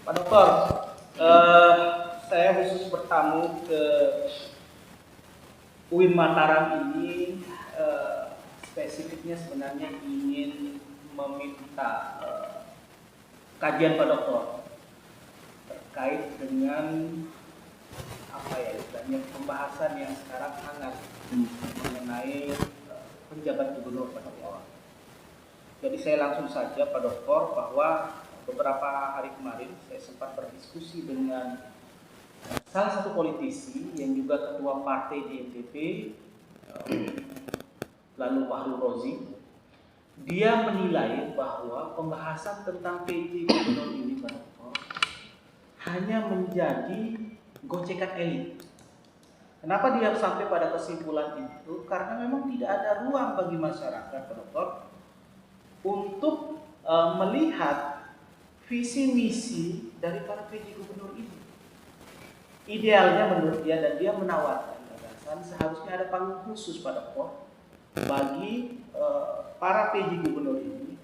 Pak Dokter, saya khusus bertamu ke UIN Mataram ini spesifiknya sebenarnya ingin meminta kajian Pak Dokter terkait dengan apa ya istilahnya pembahasan yang sekarang hangat mengenai penjabat gubernur Pak Dokter. Jadi saya langsung saja Pak Dokter bahwa beberapa hari kemarin saya sempat berdiskusi dengan salah satu politisi yang juga ketua partai di NTB, lalu Fahru Rozi. Dia menilai bahwa pembahasan tentang PJ gubernur ini Pak Dokter hanya menjadi gocekan elit. Kenapa dia sampai pada kesimpulan itu? Karena memang tidak ada ruang bagi masyarakat Pak Dokter untuk melihat visi misi dari para PJ gubernur ini. Idealnya menurut dia dan dia menawarkan gagasan seharusnya ada panggung khusus pada bagi para PJ gubernur ini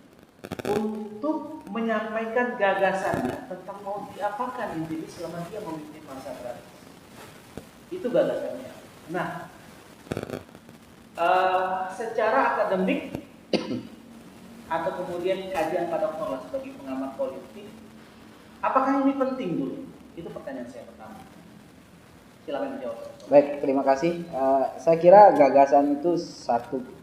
untuk menyampaikan gagasannya tentang mau diapakan ini selama dia memimpin masa transisi. Itu gagasannya. Nah, secara akademik atau kemudian kajian pada Dokter sebagai pengamat politik, apakah ini penting dulu? Itu pertanyaan saya pertama. Silakan dijawab. Baik, terima kasih. Saya kira gagasan itu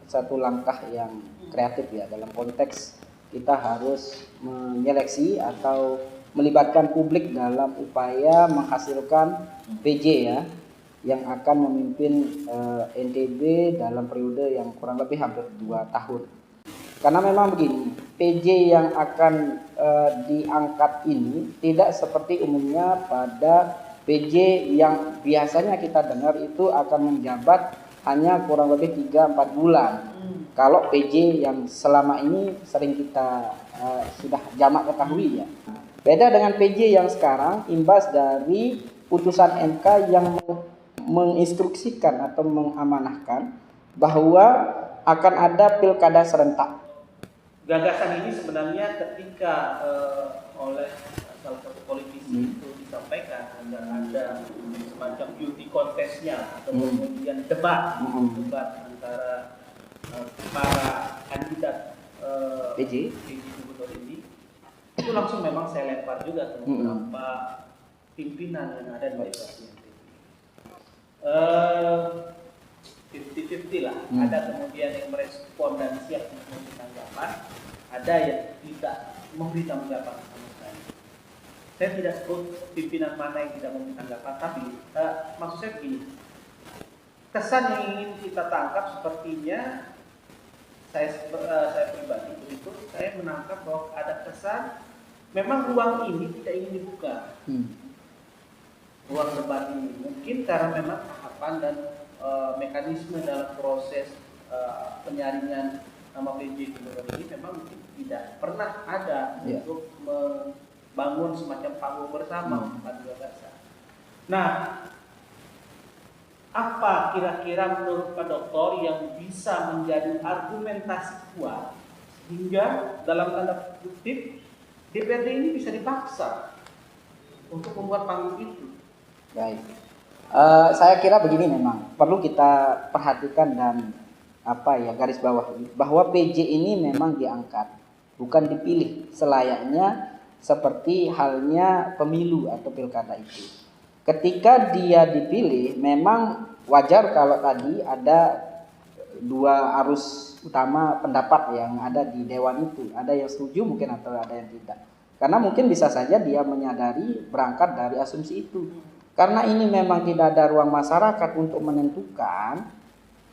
satu langkah yang kreatif ya dalam konteks kita harus menyeleksi atau melibatkan publik dalam upaya menghasilkan PJ ya yang akan memimpin NTB dalam periode yang kurang lebih hampir 2 tahun. Karena memang begini, PJ yang akan diangkat ini tidak seperti umumnya pada PJ yang biasanya kita dengar itu akan menjabat hanya kurang lebih 3-4 bulan. Kalau PJ yang selama ini sering kita sudah jamak ketahui ya. Beda dengan PJ yang sekarang imbas dari putusan MK yang menginstruksikan atau mengamanahkan bahwa akan ada pilkada serentak. Gagasan ini sebenarnya ketika oleh salah satu politisi itu disampaikan agar ada semacam beauty contestnya atau kemudian debat antara para kandidat PJ gubernur ini, itu langsung memang saya lempar juga ke beberapa pimpinan yang ada di legislasi NTB. 50-50 lah. Ada kemudian yang merespon dan siap memberi tanggapan, ada yang tidak memberi tanggapan sama sekali. Saya tidak sebut pimpinan mana yang tidak memberi tanggapan, tapi maksud saya begini, kesan yang ingin kita tangkap sepertinya saya pribadi itu saya menangkap bahwa ada kesan memang ruang ini tidak ingin dibuka. Ruang debat ini mungkin karena memang tahapan dan mekanisme dalam proses penyaringan nama PJ gubernur ini memang mungkin tidak pernah ada untuk membangun semacam panggung bersama untuk gagasan. Nah, apa kira-kira menurut Pak Dokter yang bisa menjadi argumentasi kuat hingga dalam tanda kutip DPRD ini bisa dipaksa untuk membuat panggung itu? Baik. Saya kira begini, memang perlu kita perhatikan dan garis bawah bahwa PJ ini memang diangkat, bukan dipilih selayaknya seperti halnya pemilu atau pilkada itu. Ketika dia dipilih, memang wajar kalau tadi ada 2 arus utama pendapat yang ada di dewan itu, ada yang setuju mungkin atau ada yang tidak. Karena mungkin bisa saja dia menyadari berangkat dari asumsi itu. Karena ini memang tidak ada ruang masyarakat untuk menentukan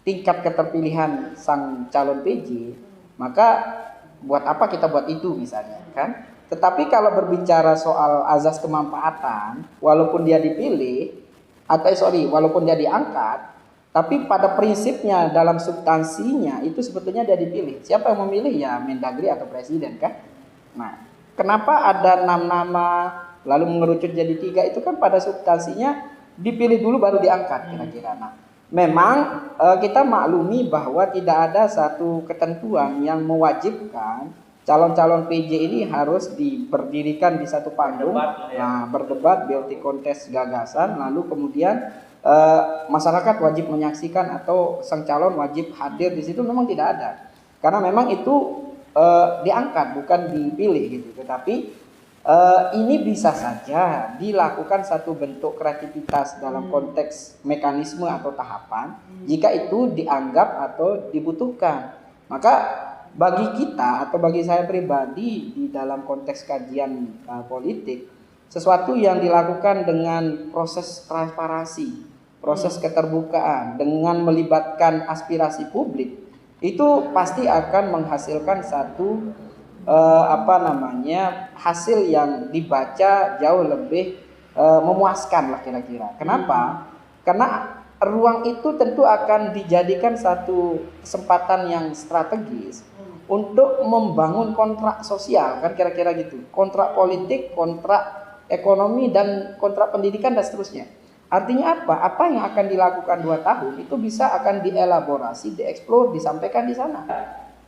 tingkat keterpilihan sang calon PJ, maka buat apa kita buat itu misalnya kan? Tetapi kalau berbicara soal azas kemanfaatan, walaupun dia dipilih walaupun dia diangkat, tapi pada prinsipnya dalam substansinya itu sebetulnya dia dipilih. Siapa yang memilih? Ya Mendagri atau presiden kan? Nah, kenapa ada 6 nama lalu mengerucut jadi 3, itu kan pada substansinya dipilih dulu baru diangkat kira-kira. Nah, memang kita maklumi bahwa tidak ada satu ketentuan yang mewajibkan calon-calon PJ ini harus berdirikan di satu panggung, berdebat, beauty contest gagasan, lalu kemudian masyarakat wajib menyaksikan atau sang calon wajib hadir di situ. Memang tidak ada, karena memang itu diangkat bukan dipilih gitu. Tetapi ini bisa saja dilakukan satu bentuk kreativitas dalam konteks mekanisme atau tahapan jika itu dianggap atau dibutuhkan. Maka bagi kita atau bagi saya pribadi di dalam konteks kajian politik, sesuatu yang dilakukan dengan proses transparansi, proses keterbukaan, dengan melibatkan aspirasi publik, itu pasti akan menghasilkan satu hasil yang dibaca jauh lebih memuaskan lah kira-kira. Kenapa? Karena ruang itu tentu akan dijadikan satu kesempatan yang strategis untuk membangun kontrak sosial, kan kira-kira gitu. Kontrak politik, kontrak ekonomi, dan kontrak pendidikan dan seterusnya. Artinya apa? Apa yang akan dilakukan 2 tahun itu bisa akan dielaborasi, dieksplor, disampaikan di sana.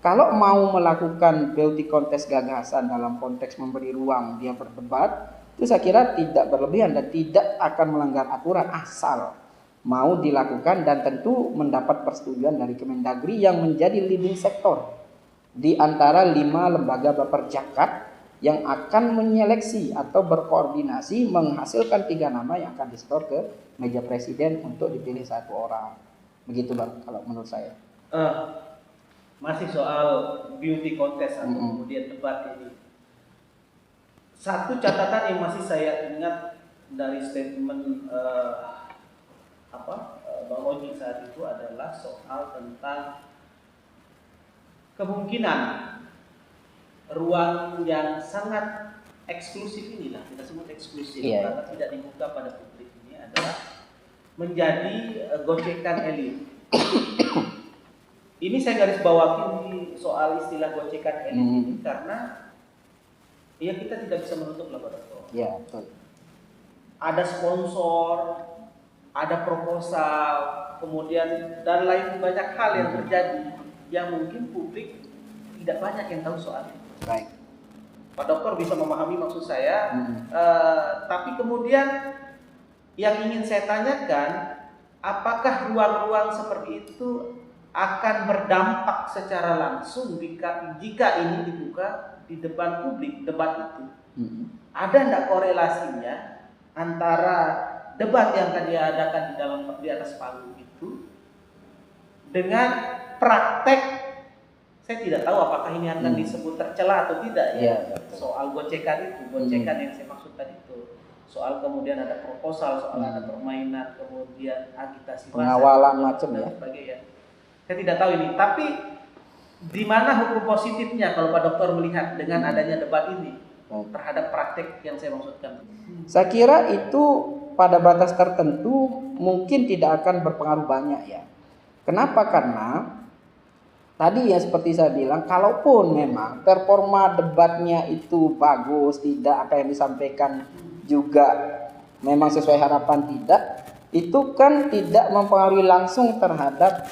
Kalau mau melakukan beauty contest gagasan dalam konteks memberi ruang dia berdebat, itu saya kira tidak berlebihan dan tidak akan melanggar aturan asal mau dilakukan, dan tentu mendapat persetujuan dari Kemendagri yang menjadi leading sektor di antara 5 lembaga baperjakat yang akan menyeleksi atau berkoordinasi menghasilkan 3 nama yang akan disetor ke meja presiden untuk dipilih 1 orang. Begitu Bang, kalau menurut saya. Masih soal beauty contest atau kemudian debat ini. Satu catatan yang masih saya ingat dari statement Bang Oji saat itu adalah soal tentang kemungkinan ruang yang sangat eksklusif inilah, kita sebut eksklusif karena tidak dibuka pada publik, ini adalah menjadi gocekan elit. Ini saya garis bawahi soal istilah gocekan elit ini karena ya kita tidak bisa menutup lah Pak Dokter. Iya, betul. Ada sponsor, ada proposal, kemudian dan lain banyak hal yang terjadi yang mungkin publik tidak banyak yang tahu soal itu. Baik. Pak Dokter bisa memahami maksud saya, tapi kemudian yang ingin saya tanyakan, apakah ruang-ruang seperti itu akan berdampak secara langsung jika ini dibuka di depan publik, debat itu? Ada enggak korelasinya antara debat yang akan diadakan di atas panggung itu dengan praktek? Saya tidak tahu apakah ini akan disebut tercela atau tidak ya, soal gocekan itu, gocekan yang saya maksud tadi itu, soal kemudian ada proposal, soal ada permainan, kemudian agitasi pengawalan macam ya. Sebagainya. Saya tidak tahu ini, tapi di mana hukum positifnya kalau Pak Dokter melihat dengan adanya debat ini terhadap praktek yang saya maksudkan? Saya kira itu pada batas tertentu mungkin tidak akan berpengaruh banyak ya. Kenapa? Karena tadi ya seperti saya bilang, kalaupun memang performa debatnya itu bagus, tidak apa yang disampaikan juga memang sesuai harapan tidak, itu kan tidak mempengaruhi langsung terhadap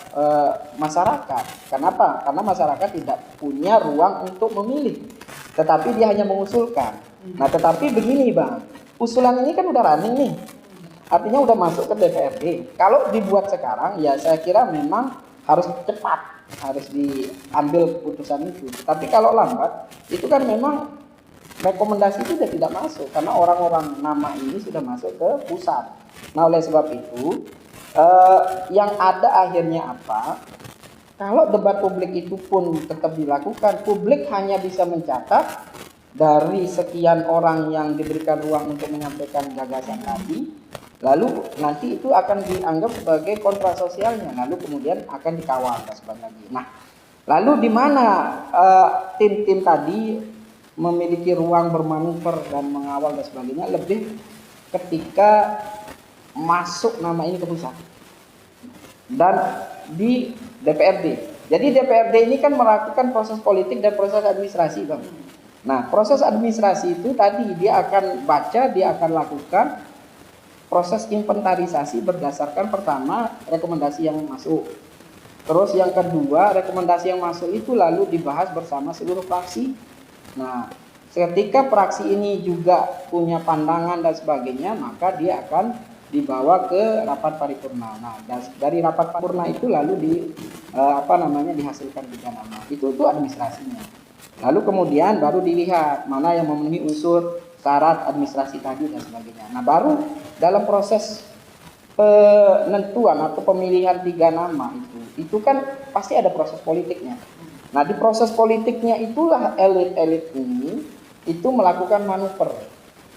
masyarakat. Kenapa? Karena masyarakat tidak punya ruang untuk memilih, tetapi dia hanya mengusulkan. Nah tetapi begini Bang, usulan ini kan udah running nih, artinya udah masuk ke DPRD. Kalau dibuat sekarang ya saya kira memang harus cepat, harus diambil keputusan itu. Tapi kalau lambat, itu kan memang rekomendasi itu sudah tidak masuk karena orang-orang nama ini sudah masuk ke pusat. Nah oleh sebab itu yang ada akhirnya apa? Kalau debat publik itu pun tetap dilakukan, publik hanya bisa mencatat dari sekian orang yang diberikan ruang untuk menyampaikan gagasan tadi. Lalu nanti itu akan dianggap sebagai kontrak sosialnya, lalu kemudian akan dikawal dan sebagainya. Nah, lalu di mana tim-tim tadi memiliki ruang bermanuver dan mengawal dan sebagainya lebih ketika masuk nama ini ke pusat dan di DPRD. Jadi DPRD ini kan melakukan proses politik dan proses administrasi, Bang. Nah, proses administrasi itu tadi dia akan baca, dia akan lakukan proses inventarisasi berdasarkan pertama rekomendasi yang masuk. Terus yang kedua rekomendasi yang masuk itu lalu dibahas bersama seluruh fraksi Nah, ketika praksi ini juga punya pandangan dan sebagainya, maka dia akan dibawa ke rapat paripurna. Nah, dari rapat paripurna itu lalu dihasilkan 3 nama. Itu administrasinya. Lalu kemudian baru dilihat mana yang memenuhi unsur syarat administrasi tadi dan sebagainya. Nah, baru dalam proses penentuan atau pemilihan 3 nama itu kan pasti ada proses politiknya. Nah, di proses politiknya itulah elit-elit ini itu melakukan manuver,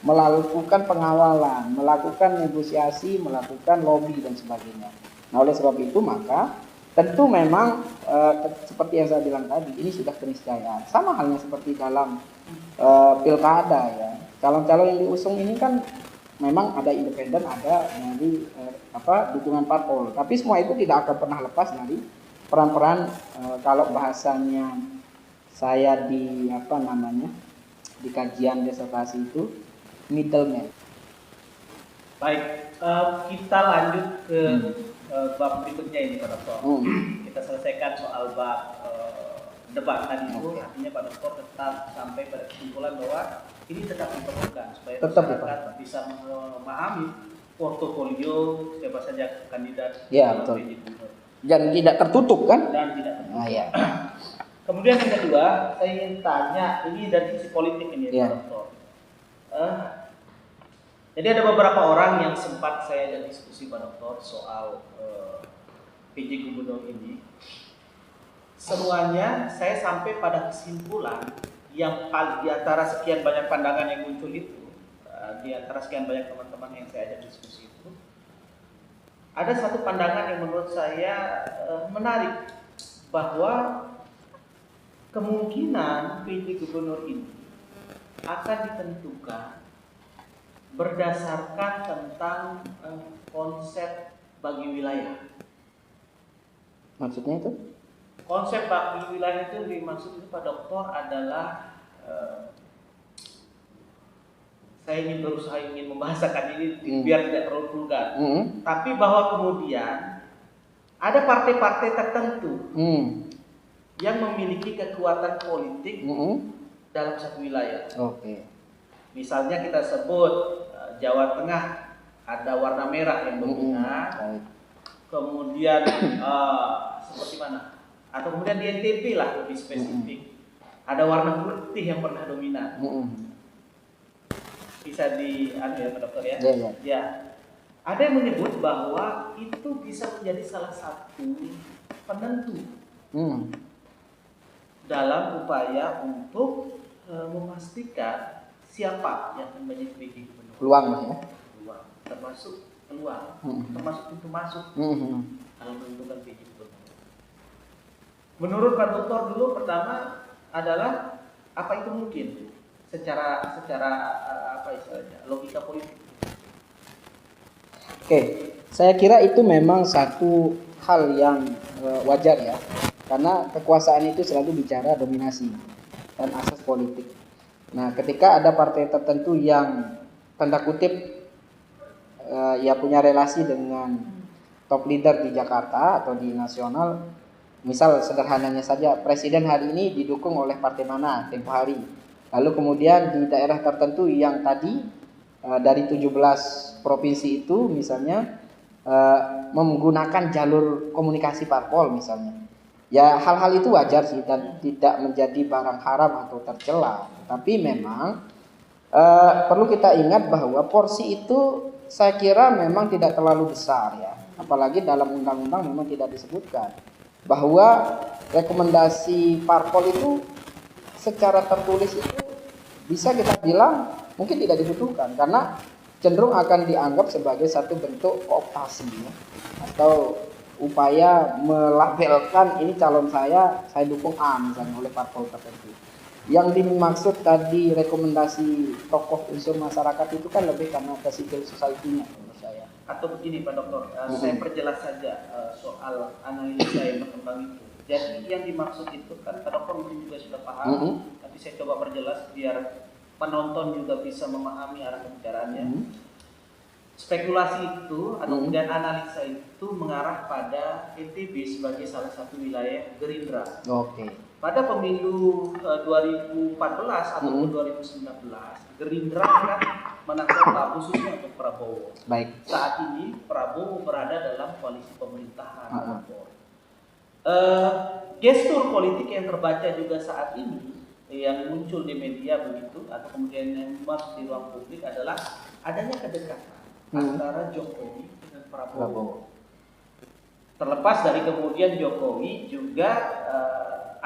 melakukan pengawalan, melakukan negosiasi, melakukan lobby dan sebagainya. Nah, oleh sebab itu maka tentu memang seperti yang saya bilang tadi, ini sudah keniscayaan. Sama halnya seperti dalam pilkada ya. Calon-calon yang diusung ini kan memang ada independen, ada dari dukungan parpol. Tapi semua itu tidak akan pernah lepas dari peran-peran kalau bahasanya saya di di kajian disertasi itu middleman. Baik, kita lanjut ke bab berikutnya ini Pak Dokter. Kita selesaikan soal bab debat tadi itu. Artinya Pak Dokter tetap sampai pada kesimpulan bahwa ini tetap diperlukan supaya masyarakat bisa memahami portofolio siapa saja kandidat PJ Gubernur. Dan tidak tertutup kan? Dan tidak tertutup. Nah, ya. Kemudian yang kedua, saya ingin tanya ini dari sisi politik ini Pak Dokter. Jadi ada beberapa orang yang sempat saya ajak diskusi Pak Dokter soal PJ Gubernur ini. Semuanya saya sampai pada kesimpulan yang paling di antara sekian banyak pandangan yang muncul itu, di antara sekian banyak teman-teman yang saya ajak diskusi itu, ada satu pandangan yang menurut saya menarik, bahwa kemungkinan PJ Gubernur ini akan ditentukan berdasarkan tentang konsep bagi wilayah. Maksudnya itu? Konsep bagi wilayah itu dimaksud itu Pak Dokter adalah saya berusaha ingin membahasakan ini biar tidak terlalu vulgar. Tapi bahwa kemudian ada partai-partai tertentu yang memiliki kekuatan politik dalam satu wilayah. Misalnya kita sebut Jawa Tengah ada warna merah yang dominan. Kemudian seperti mana? Atau kemudian di NTB lah lebih spesifik, ada warna putih yang pernah dominan. Bisa Pak Dokter ya? Ya. Ada yang menyebut bahwa itu bisa menjadi salah satu penentu dalam upaya untuk memastikan siapa yang akan menjadi PJ Gubernur. Peluang ya? Peluang, termasuk peluang, termasuk pintu masuk dalam menentukan PJ Gubernur. Menurut Pak Dokter dulu pertama adalah apa itu mungkin secara apa istilahnya logika politik. Saya kira itu memang satu hal yang wajar ya, karena kekuasaan itu selalu bicara dominasi dan akses politik. Nah, ketika ada partai tertentu yang tanda kutip ya punya relasi dengan top leader di Jakarta atau di nasional, misal sederhananya saja presiden hari ini didukung oleh partai mana tempo hari, lalu kemudian di daerah tertentu yang tadi dari 17 provinsi itu misalnya menggunakan jalur komunikasi parpol misalnya, ya hal-hal itu wajar sih dan tidak menjadi barang haram atau tercela. Tapi memang perlu kita ingat bahwa porsi itu saya kira memang tidak terlalu besar ya, apalagi dalam undang-undang memang tidak disebutkan bahwa rekomendasi parpol itu secara tertulis itu bisa kita bilang mungkin tidak dibutuhkan, karena cenderung akan dianggap sebagai satu bentuk kooptasi ya, atau upaya melabelkan ini calon saya dukung A misalnya oleh parpol tertentu. Yang dimaksud tadi rekomendasi tokoh unsur masyarakat itu kan lebih karena ke civil society-nya menurut saya. Atau begini Pak Dokter, saya perjelas saja soal analisa yang berkembang itu. Jadi yang dimaksud itu kan Pak Dokter mungkin juga sudah paham, tapi saya coba perjelas biar penonton juga bisa memahami arah pembicaraannya. spekulasi itu atau kemudian analisa itu mengarah pada NTB sebagai salah satu wilayah Gerindra. Oke. Pada pemilu 2014 ataupun 2019, Gerindra akan menang kota khususnya untuk Prabowo. Baik. Saat ini Prabowo berada dalam koalisi pemerintahan. Gestur politik yang terbaca juga saat ini yang muncul di media begitu atau kemudian yang masuk di ruang publik adalah adanya kedekatan antara Jokowi dengan Prabowo. Terlepas dari kemudian Jokowi juga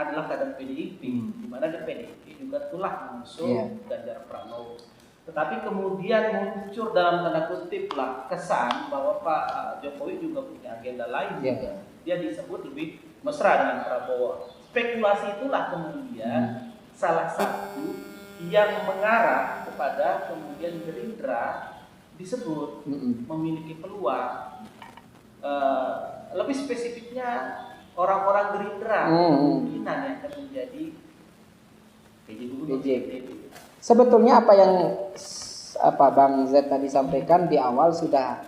adalah kader PDIP, di mana di PDIP juga telah mengusung Ganjar Pranowo. Tetapi kemudian muncul dalam tanda kutip lah kesan bahwa Pak Jokowi juga punya agenda lain. Dia disebut lebih mesra dengan Prabowo. Spekulasi itulah kemudian salah satu yang mengarah kepada kemudian Gerindra disebut memiliki peluang, lebih spesifiknya orang-orang Gerindra kemungkinan yang akan menjadi PJ Gubernur. Sebetulnya apa yang Bang Z tadi sampaikan di awal sudah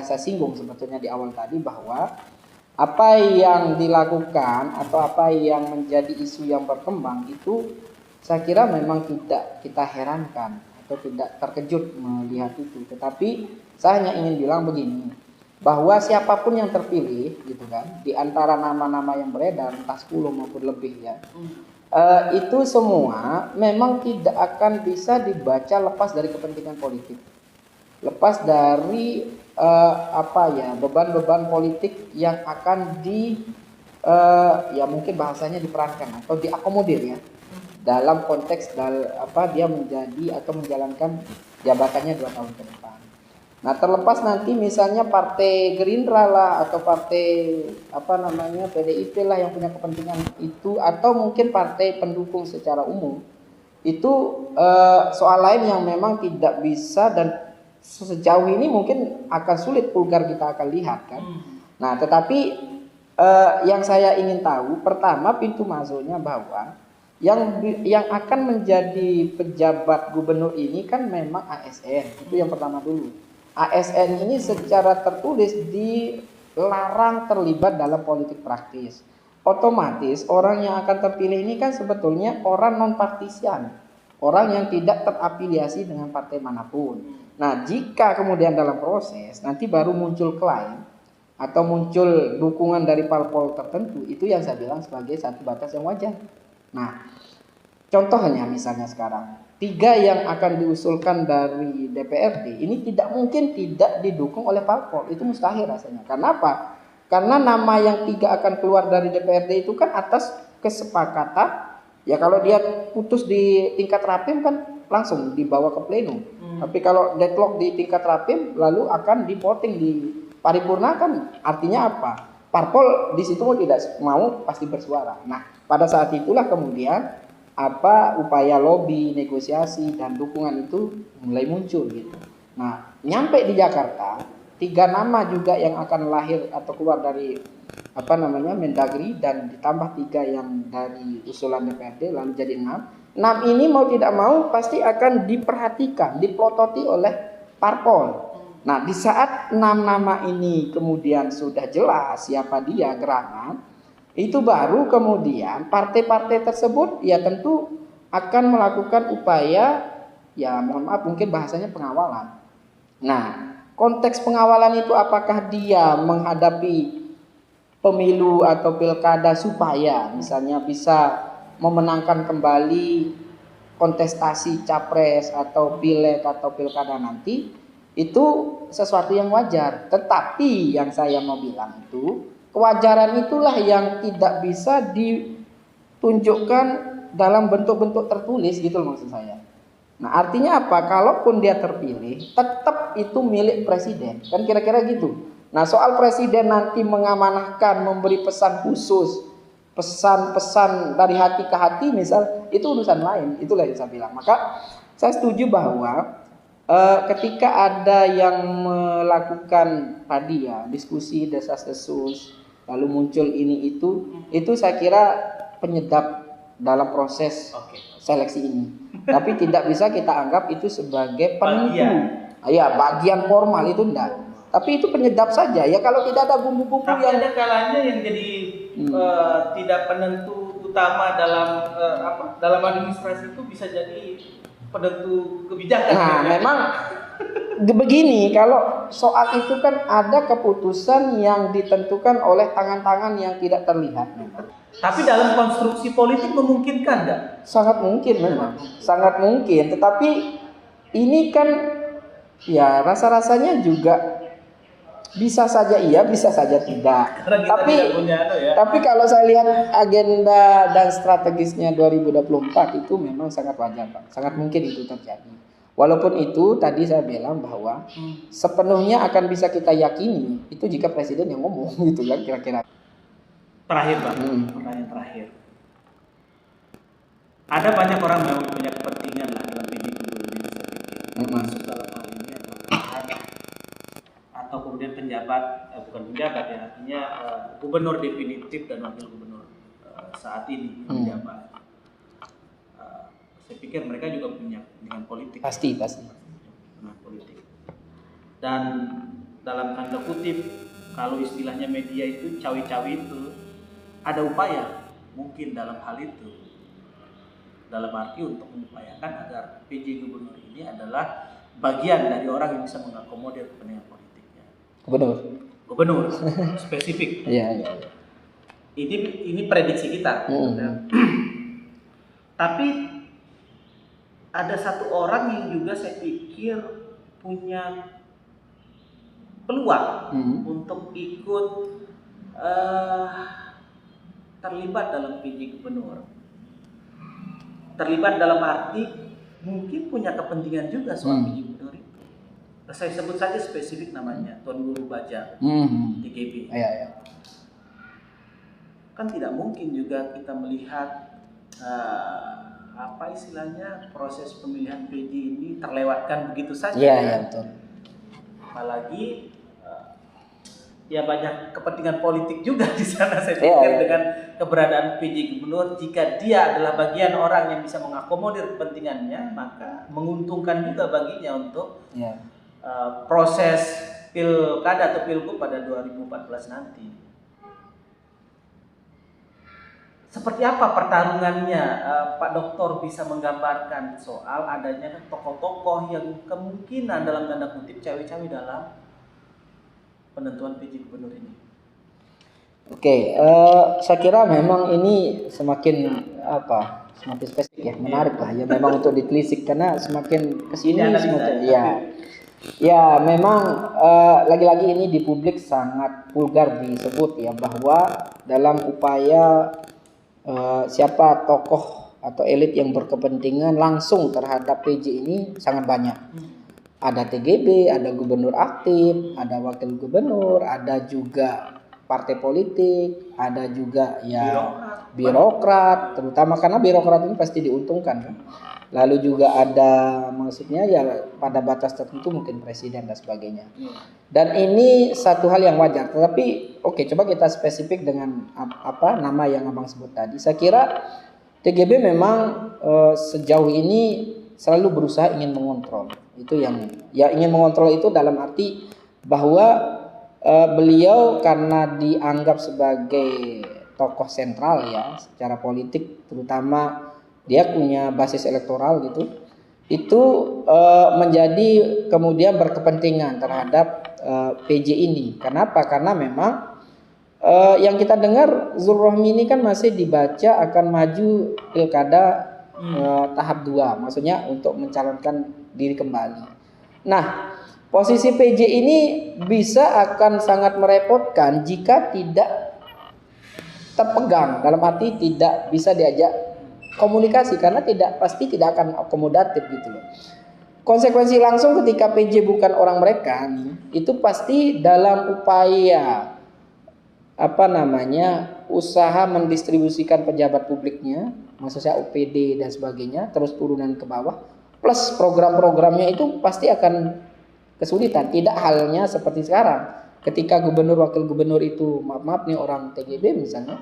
saya singgung sebetulnya di awal tadi, bahwa apa yang dilakukan atau apa yang menjadi isu yang berkembang itu saya kira memang tidak kita herankan atau tidak terkejut melihat itu. Tetapi saya hanya ingin bilang begini, bahwa siapapun yang terpilih gitu kan, di antara nama-nama yang beredar entah 10 maupun lebih ya, itu semua memang tidak akan bisa dibaca lepas dari kepentingan politik, lepas dari beban-beban politik yang akan ya mungkin bahasanya diperankan atau diakomodir ya dalam konteks dia menjadi atau menjalankan jabatannya 2 tahun ke depan. Nah, terlepas nanti misalnya partai Gerindra lah atau partai PDIP lah yang punya kepentingan itu, atau mungkin partai pendukung secara umum, itu soal lain yang memang tidak bisa dan sejauh ini mungkin akan sulit vulgar kita akan lihat kan. Nah, tetapi yang saya ingin tahu pertama pintu masuknya, bahwa yang akan menjadi pejabat gubernur ini kan memang ASN, itu yang pertama dulu. ASN ini secara tertulis dilarang terlibat dalam politik praktis. Otomatis orang yang akan terpilih ini kan sebetulnya orang non partisian, orang yang tidak terafiliasi dengan partai manapun. Nah, jika kemudian dalam proses nanti baru muncul klaim atau muncul dukungan dari parpol tertentu, itu yang saya bilang sebagai satu batas yang wajar. Nah, contohnya misalnya sekarang 3 yang akan diusulkan dari DPRD ini tidak mungkin tidak didukung oleh parpol, itu mustahil rasanya. Karena apa? Karena nama yang 3 akan keluar dari DPRD itu kan atas kesepakatan. Ya kalau dia putus di tingkat rapim kan langsung dibawa ke plenum. Tapi kalau deadlock di tingkat rapim lalu akan di-voting di paripurna, kan artinya apa? Parpol di situ mau tidak mau pasti bersuara. Nah, pada saat itulah kemudian upaya lobby, negosiasi dan dukungan itu mulai muncul gitu. Nah, nyampe di Jakarta, 3 nama juga yang akan lahir atau keluar dari Mendagri, dan ditambah 3 yang dari usulan DPRD, lalu jadi 6. 6 ini mau tidak mau pasti akan diperhatikan, dipelototi oleh parpol. Nah, di saat 6 nama ini kemudian sudah jelas siapa dia gerangan, itu baru kemudian partai-partai tersebut ya tentu akan melakukan upaya, ya mohon maaf mungkin bahasanya pengawalan. Nah, konteks pengawalan itu apakah dia menghadapi pemilu atau pilkada supaya misalnya bisa memenangkan kembali kontestasi capres atau pileg atau pilkada nanti, itu sesuatu yang wajar. Tetapi yang saya mau bilang itu, kewajaran itulah yang tidak bisa ditunjukkan dalam bentuk-bentuk tertulis gitu loh maksud saya. Nah, artinya apa? Kalaupun dia terpilih, tetap itu milik presiden. Kan kira-kira gitu. Nah, soal presiden nanti mengamanahkan, memberi pesan khusus, pesan-pesan dari hati ke hati misal, itu urusan lain. Itulah yang saya bilang. Maka saya setuju bahwa ketika ada yang melakukan tadi ya diskusi desas-desus, lalu muncul ini itu saya kira penyedap dalam proses seleksi ini. Tapi tidak bisa kita anggap itu sebagai penentu Ya bagian formal itu enggak. Tapi itu penyedap saja. Ya kalau tidak ada bumbu-bumbu Tapi yang ada kalanya yang jadi tidak penentu utama dalam dalam administrasi itu bisa jadi penentu kebijakan. Nah, memang begini, kalau soal itu kan ada keputusan yang ditentukan oleh tangan-tangan yang tidak terlihat. Tapi dalam konstruksi politik memungkinkan nggak? Sangat mungkin memang, sangat mungkin. Tetapi ini kan ya rasa-rasanya juga bisa saja iya, bisa saja tidak. Karena kita Tapi tidak punya ya. tapi kalau saya lihat agenda dan strategisnya 2024 itu memang sangat wajar, Pak. Sangat mungkin itu terjadi. Walaupun itu tadi saya bilang bahwa sepenuhnya akan bisa kita yakini itu jika presiden yang ngomong gitu kan kira-kira. Terakhir Pak, pertanyaan terakhir. Ada banyak orang yang punya kepentingan lah dalam PJ Gubernur ini, saya pikir. Termasuk dalam hal ini adalah atau kemudian penjabat, bukan penjabat ya, artinya gubernur definitif dan wakil gubernur saat ini menjabat. Saya pikir mereka juga punya kepentingan politik. Pasti. Kepentingan politik. Dan dalam tanda kutip, kalau istilahnya media itu cawi-cawi itu, ada upaya mungkin dalam hal itu. Dalam arti untuk mengupayakan agar PJ Gubernur ini adalah bagian dari orang yang bisa mengakomodir kepentingan politiknya. Gubernur spesifik. Iya. Ini prediksi kita. Tapi ada satu orang yang juga saya pikir punya peluang untuk ikut terlibat dalam PJ Gubernur. Terlibat dalam arti mungkin punya kepentingan juga soal PJ Gubernur itu. Saya sebut saja spesifik namanya, Tuan Guru Bajang, TGB. Iya. Kan tidak mungkin juga kita melihat apa istilahnya proses pemilihan PJ ini terlewatkan begitu saja. Iya, betul. Apalagi ya banyak kepentingan politik juga di sana saya pikir dengan keberadaan PJ Gubernur. Jika dia adalah bagian orang yang bisa mengakomodir kepentingannya, maka menguntungkan juga baginya untuk proses pilkada atau pilgub pada 2014 nanti. Seperti apa pertarungannya, Pak Doktor bisa menggambarkan soal adanya tokoh-tokoh yang kemungkinan dalam tanda kutip cawe-cawe dalam penentuan PJ Gubernur ini? Oke, saya kira memang ini semakin spesifik ya, menarik lah ya memang untuk ditelisik karena semakin kesini semakin ya memang lagi-lagi ini di publik sangat vulgar disebut ya bahwa dalam upaya siapa tokoh atau elit yang berkepentingan langsung terhadap PJ ini sangat banyak. Ada TGB, ada gubernur aktif, ada wakil gubernur, ada juga partai politik, ada juga ya birokrat, terutama karena birokrat ini pasti diuntungkan kan. Lalu juga ada maksudnya ya pada batas tertentu mungkin presiden dan sebagainya. Dan ini satu hal yang wajar. Tetapi oke, coba kita spesifik dengan apa nama yang Abang sebut tadi. Saya kira TGB memang sejauh ini selalu berusaha ingin mengontrol. Itu yang ya ingin mengontrol itu dalam arti bahwa beliau karena dianggap sebagai tokoh sentral ya secara politik, terutama dia punya basis elektoral gitu, itu menjadi kemudian berkepentingan terhadap PJ ini. Kenapa? Karena memang yang kita dengar Zulrohmi ini kan masih dibaca akan maju pilkada tahap 2, maksudnya untuk mencalonkan diri kembali. Nah, posisi PJ ini bisa akan sangat merepotkan jika tidak terpegang, dalam arti tidak bisa diajak komunikasi karena pasti tidak akan akomodatif gitu loh. Konsekuensi langsung ketika PJ bukan orang mereka nih, itu pasti dalam upaya usaha mendistribusikan pejabat publiknya, maksudnya OPD dan sebagainya, terus turunan ke bawah, plus program-programnya itu pasti akan kesulitan. Tidak halnya seperti sekarang, ketika gubernur wakil gubernur itu maaf nih orang TGB misalnya,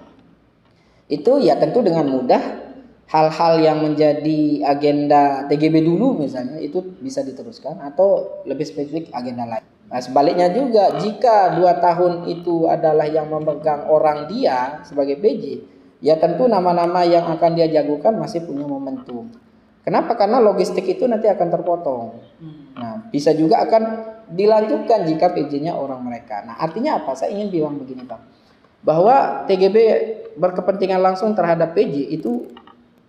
itu ya tentu dengan mudah hal-hal yang menjadi agenda TGB dulu misalnya itu bisa diteruskan atau lebih spesifik agenda lain. Nah, sebaliknya juga jika 2 tahun itu adalah yang memegang orang dia sebagai PJ, ya tentu nama-nama yang akan dia jagokan masih punya momentum. Kenapa? Karena logistik itu nanti akan terpotong. Nah, bisa juga akan dilanjutkan jika PJ-nya orang mereka. Nah, artinya apa? Saya ingin bilang begini, Bang. Bahwa TGB berkepentingan langsung terhadap PJ itu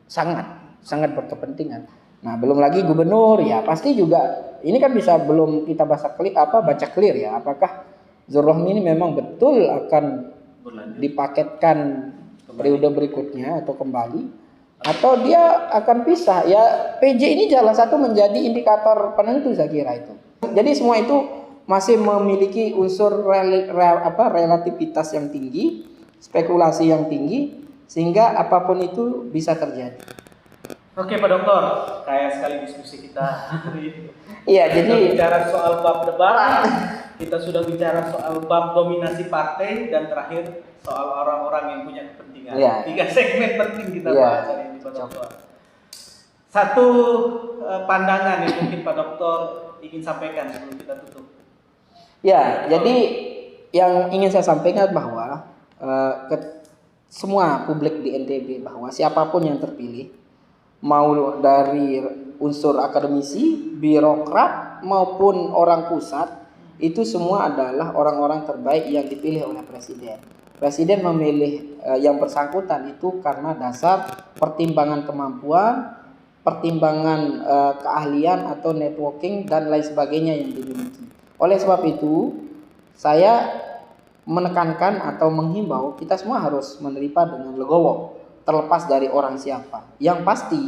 sangat berkepentingan. Nah, belum lagi gubernur ya pasti juga ini kan bisa belum kita baca clear ya apakah Zulrohmi ini memang betul akan dipaketkan periode berikutnya atau kembali atau dia akan pisah ya. PJ ini salah satu menjadi indikator penentu saya kira itu. Jadi semua itu masih memiliki unsur relativitas yang tinggi, spekulasi yang tinggi sehingga apapun itu bisa terjadi. Oke Pak Doktor, kaya sekali diskusi kita hari ini. Iya, jadi bicara soal bab debat, kita sudah bicara soal bab dominasi partai dan terakhir soal orang-orang yang punya kepentingan. Iya. 3 segmen penting kita Iya. bahas hari ini Pak Doktor. Satu pandangan yang mungkin Pak Doktor ingin sampaikan sebelum kita tutup. Ya, jadi yang ingin saya sampaikan bahwa semua publik di NTB bahwa siapapun yang terpilih, mau dari unsur akademisi, birokrat maupun orang pusat, itu semua adalah orang-orang terbaik yang dipilih oleh presiden. Presiden memilih yang bersangkutan itu karena dasar pertimbangan kemampuan, pertimbangan keahlian atau networking dan lain sebagainya yang dimiliki. Oleh sebab itu, saya menekankan atau menghimbau kita semua harus menerima dengan legowo, terlepas dari orang siapa. Yang pasti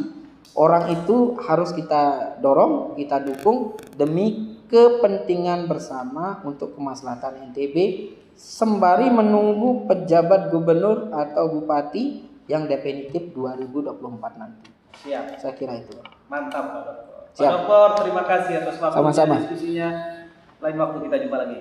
orang itu harus kita dorong, kita dukung demi kepentingan bersama untuk kemaslahatan NTB sembari menunggu pejabat gubernur atau bupati yang definitif 2024 nanti. Siap. Saya kira itu. Mantap Pak Doktor. Siap. Pak Doktor, terima kasih atas waktu Sama-sama. diskusinya. Lain waktu kita jumpa lagi.